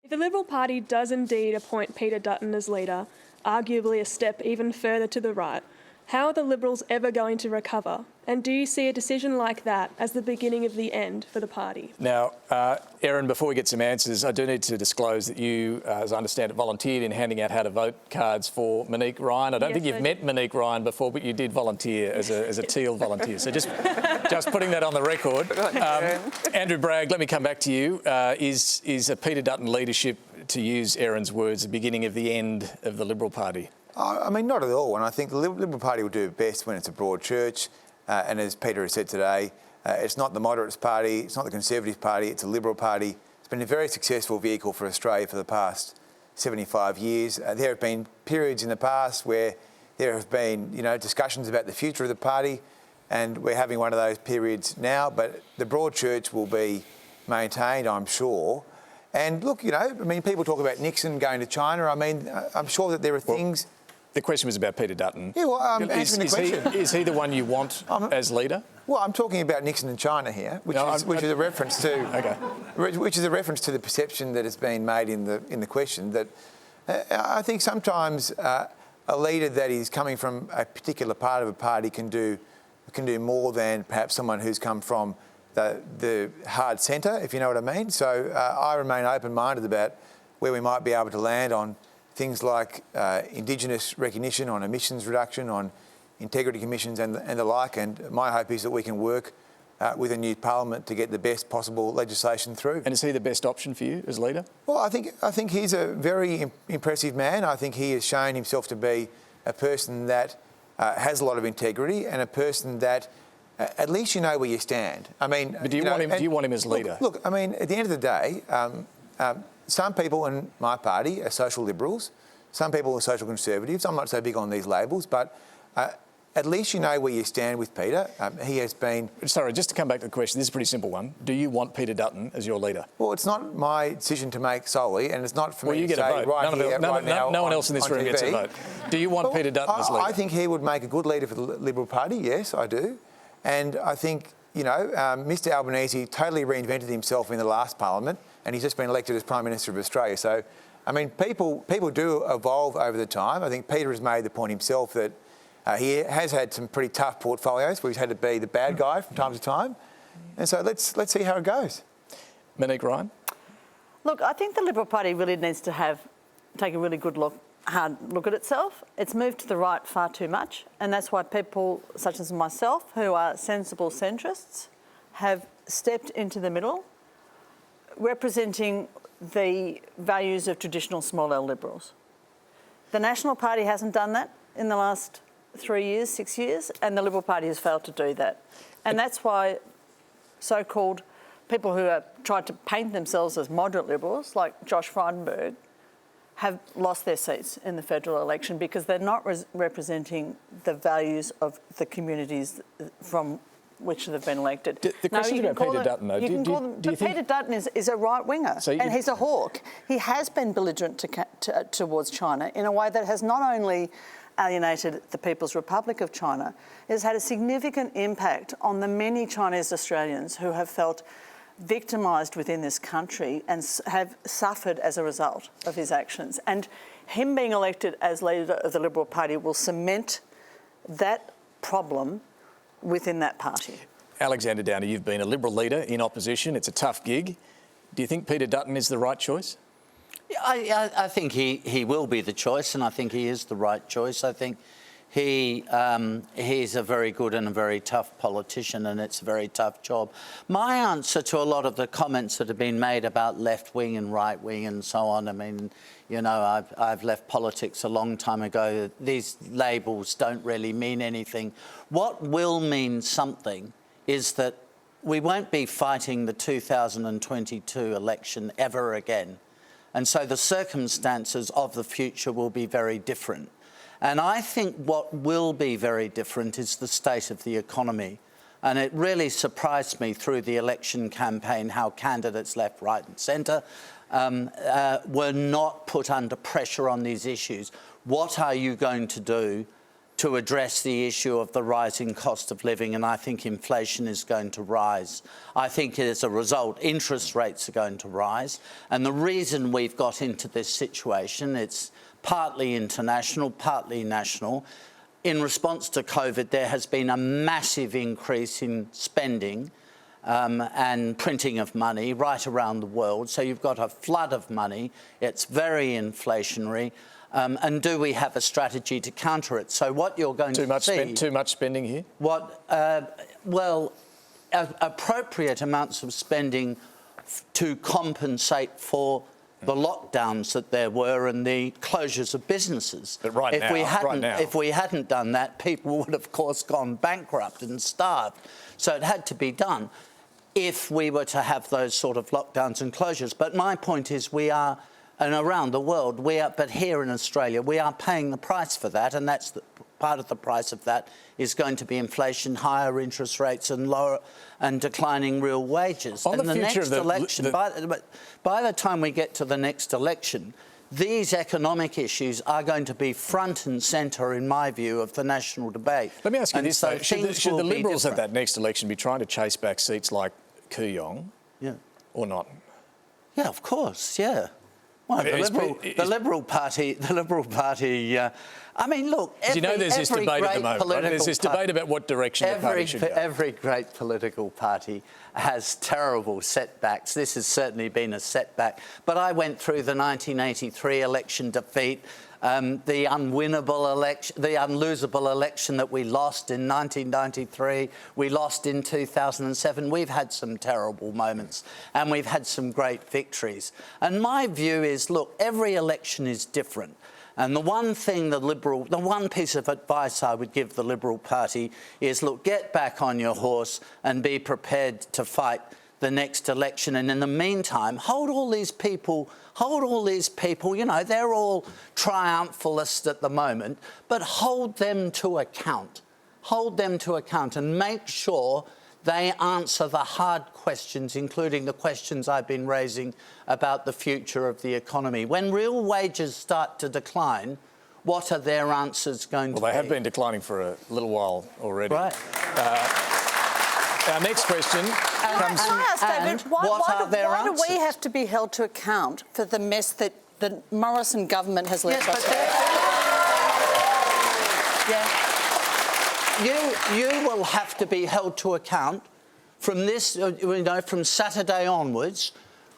The Liberal Party does indeed appoint Peter Dutton as leader, arguably a step even further to the right. How are the Liberals ever going to recover? And do you see a decision like that as the beginning of the end for the party? Now, Erin, before we get some answers, I do need to disclose that you, as I understand it, volunteered in handing out how to vote cards for Monique Ryan. I don't think you've met Monique Ryan before, but you did volunteer as a Teal volunteer. So just putting that on the record. Andrew Bragg, let me come back to you. Is a Peter Dutton leadership, to use Erin's words, the beginning of the end of the Liberal Party? I mean, not at all. And I think the Liberal Party will do best when it's a broad church. And as Peter has said today, it's not the Moderates Party, it's not the Conservative Party, it's a Liberal Party. It's been a very successful vehicle for Australia for the past 75 years. There have been periods in the past where there have been, discussions about the future of the party, and we're having one of those periods now. But the broad church will be maintained, I'm sure. And look, people talk about Nixon going to China. I mean, I'm sure that there are things... The question was about Peter Dutton. Yeah, well, I'm answering the question. Is he the one you want as leader? Well, I'm talking about Nixon and China here, which is a reference to... Okay. Which is a reference to the perception that has been made in the question, that I think sometimes a leader that is coming from a particular part of a party can do more than perhaps someone who's come from the hard centre, if you know what I mean. So I remain open-minded about where we might be able to land on things like Indigenous recognition, on emissions reduction, on integrity commissions and the like. And my hope is that we can work with a new parliament to get the best possible legislation through. And is he the best option for you as leader? Well, I think he's a very impressive man. I think he has shown himself to be a person that has a lot of integrity and a person that at least you know where you stand. I mean, but do you want him as leader? Look, I mean, at the end of the day, some people in my party are social liberals, some people are social conservatives. I'm not so big on these labels, but at least you know where you stand with Peter. He has been... Sorry, just to come back to the question, this is a pretty simple one. Do you want Peter Dutton as your leader? Well, it's not my decision to make solely, and it's not for me to say right here, right now. No one else in this room gets a vote. Do you want Peter Dutton as leader? I think he would make a good leader for the Liberal Party, yes, I do. And I think, Mr Albanese totally reinvented himself in the last parliament, and he's just been elected as Prime Minister of Australia. So, I mean, people do evolve over the time. I think Peter has made the point himself that he has had some pretty tough portfolios where he's had to be the bad guy from time to time. And so let's see how it goes. Monique Ryan? Look, I think the Liberal Party really needs to take a really good hard look at itself. It's moved to the right far too much, and that's why people such as myself, who are sensible centrists, have stepped into the middle, representing the values of traditional small L Liberals. The National Party hasn't done that in the last 3 years, 6 years, and the Liberal Party has failed to do that. And that's why so-called people who have tried to paint themselves as moderate Liberals, like Josh Frydenberg, have lost their seats in the federal election because they're not representing the values of the communities from which they've been elected. The question about Peter Dutton, though, Peter Dutton is a right-winger, and he's a hawk. He has been belligerent towards China in a way that has not only alienated the People's Republic of China, it has had a significant impact on the many Chinese Australians who have felt victimised within this country and have suffered as a result of his actions. And him being elected as leader of the Liberal Party will cement that problem within that party. Alexander Downer, you've been a Liberal leader in opposition. It's a tough gig. Do you think Peter Dutton is the right choice? I think he will be the choice, and I think he is the right choice. I think he's a very good and a very tough politician, and it's a very tough job. My answer to a lot of the comments that have been made about left wing and right wing and so on, I mean, I've left politics a long time ago. These labels don't really mean anything. What will mean something is that we won't be fighting the 2022 election ever again. And so the circumstances of the future will be very different. And I think what will be very different is the state of the economy. And it really surprised me through the election campaign how candidates left, right and centre were not put under pressure on these issues. What are you going to do to address the issue of the rising cost of living, and I think inflation is going to rise. I think as a result, interest rates are going to rise. And the reason we've got into this situation, it's partly international, partly national. In response to COVID, there has been a massive increase in spending and printing of money right around the world. So you've got a flood of money. It's very inflationary. And do we have a strategy to counter it? So what you're going to see... Too much spending here? Appropriate amounts of spending to compensate for the lockdowns that there were and the closures of businesses. But if we hadn't done that, people would, of course, gone bankrupt and starved. So it had to be done if we were to have those sort of lockdowns and closures. But my point is we are... And around the world, but here in Australia, we are paying the price for that, and that's part of the price of that is going to be inflation, higher interest rates, and lower and declining real wages. On and the future next election, by the time we get to the next election, these economic issues are going to be front and centre, in my view, of the national debate. Let me ask you this, though. Should the Liberals at that next election be trying to chase back seats like Kooyong? Yeah. Or not? Yeah, of course, yeah. Well, the Liberal Party. I mean, look. There's this debate at the moment. Right? There's this debate about what direction the party should go. Every great political party has terrible setbacks. This has certainly been a setback. But I went through the 1983 election defeat, the unwinnable election, the unlosable election that we lost in 1993. We lost in 2007. We've had some terrible moments and we've had some great victories. And my view is, look, every election is different. And the one piece of advice I would give the Liberal Party is, look, get back on your horse and be prepared to fight the next election. And in the meantime, hold all these people, they're all triumphalists at the moment, but hold them to account. Hold them to account and make sure they answer the hard questions, including the questions I've been raising about the future of the economy. When real wages start to decline, what are their answers going to be? Well, they have been declining for a little while already. Right. Our next question comes from... Why do we have to be held to account for the mess that the Morrison government has left us You will have to be held to account from this, from Saturday onwards,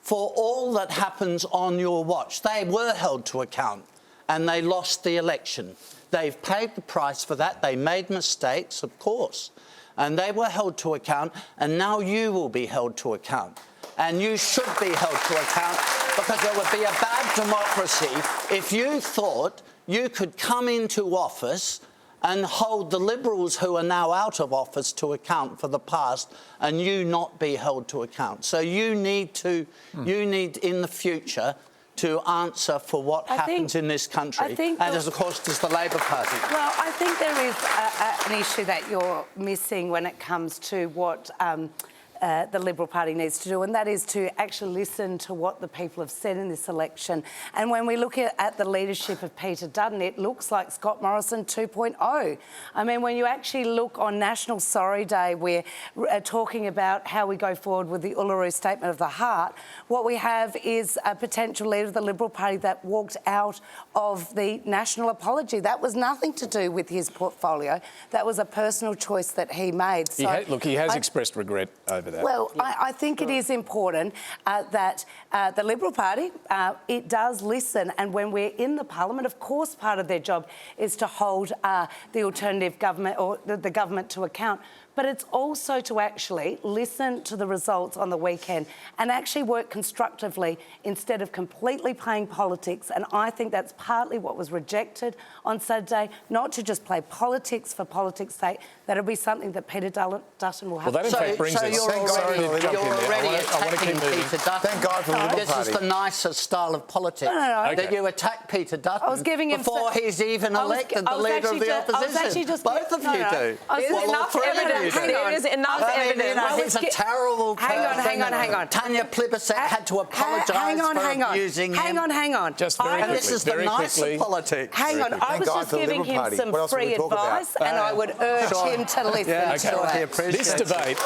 for all that happens on your watch. They were held to account and they lost the election. They've paid the price for that. They made mistakes, of course, and they were held to account, and now you will be held to account. And you should be held to account, because it would be a bad democracy if you thought you could come into office and hold the Liberals who are now out of office to account for the past, and you not be held to account. So you need in the future to answer for what happens in this country, and of course does the Labor Party. Well, I think there is an issue that you're missing when it comes to what the Liberal Party needs to do, and that is to actually listen to what the people have said in this election. And when we look at the leadership of Peter Dutton, it looks like Scott Morrison 2.0. I mean, when you actually look on National Sorry Day, we're talking about how we go forward with the Uluru Statement of the Heart. What we have is a potential leader of the Liberal Party that walked out of the national apology. That was nothing to do with his portfolio. That was a personal choice that he made. So he has expressed regret over that. Well, I think it is important that the Liberal Party, it does listen, and when we're in the Parliament, of course part of their job is to hold the alternative government or the government to account. But it's also to actually listen to the results on the weekend and actually work constructively instead of completely playing politics. And I think that's partly what was rejected on Saturday, not to just play politics for politics' sake. That'll be something that Peter Dutton will have to do. Well, that in fact brings us... You're already attacking Peter Dutton. Thank God for the Liberal Party. This is the nicest style of politics. No. That you attack Peter Dutton I was giving him before he's even elected the leader of the opposition. Both of you do. There's enough evidence There is enough evidence. You know, he's a terrible person. Hang on. Tanya Plibersek had to apologise for abusing him. Hang on. Just very quickly. And this is the nice of politics. Hang on, I was just giving him some free advice and I would urge him to listen to it. This debate...